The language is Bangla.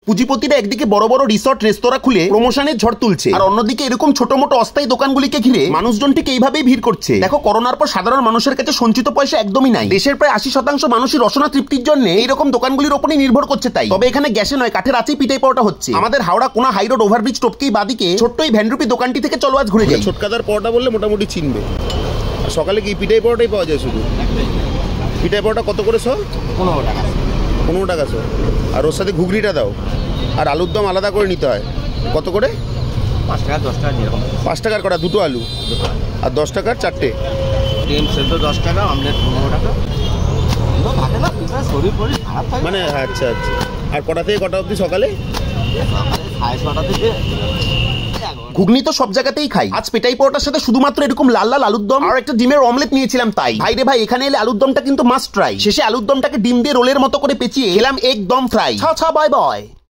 পুঁজিপতিরা একদিকে বড় বড় রিসর্ট রেস্তোরাঁ খুলে প্রমোশনের ঝড় তুলছে, আর অন্যদিকে এরকম ছোট মোটো অস্থায়ী দোকানগুলিকে ঘিরে মানুষজন ঠিক এইভাবেই ভিড় করছে। দেখো, করোনার পর সাধারণ মানুষের কাছে সঞ্চিত পয়সা একদমই নাই। দেশের প্রায় 80% মানুষই রসনা তৃপ্তির জন্য এইরকম দোকানগুলির উপরই নির্ভর করছে। তাই তবে এখানে গ্যাসে নয়, কাঠের আছেই পিঠাই পাওয়াটা হচ্ছে। আমাদের হাওড়া কোনা হাই রোড ওভারব্রিজ টপকেই বাদিকে ছোট্ট এই ভ্যানরূপী দোকানটি থেকে চলো আজ ঘুরে যাই। ছোটকাদার পরোটা বললে মোটামুটি চিনবে। সকালে কি পিঠাই পরোটাই পাওয়া যায় শুধু? পিঠাই পরোটা কত করে সব? 15 টাকা। 15 টাকা সব। আর ওর সাথে ঘুগনিটা দাও, আর আলুর দম আলাদা করে নিতে হয়। কত করে? 5 টাকা 10 টাকা যেরকম। 5 টাকার কটা দুটো আলু, আর 10 টাকার চারটে। ডিম সেদ্ধ 10 টাকা, অমলেট 15 টাকা। থাকে না, শরীর ফরীর খারাপ থাকে মানে আচ্ছা আচ্ছা। আর কটা থেকে কটা অবধি সকালে? সাড়ে 6টা থেকে। ঘুগনি তো সব জায়গাতেই খাই, আজ পেটাই পরোটার সাথে শুধুমাত্র এরকম লাল লাল আলুর দম আর একটা ডিমের অমলেট নিয়েছিলাম। তাই ভাই রে ভাই, এখানে এলে আলুর দমটা কিন্তু মাস্ট ট্রাই। শেষে আলুর দমটাকে ডিম দিয়ে রোলের মতো করে পেঁচিয়ে খেলাম একদম ফ্রাই। ছা ছা বাই বাই।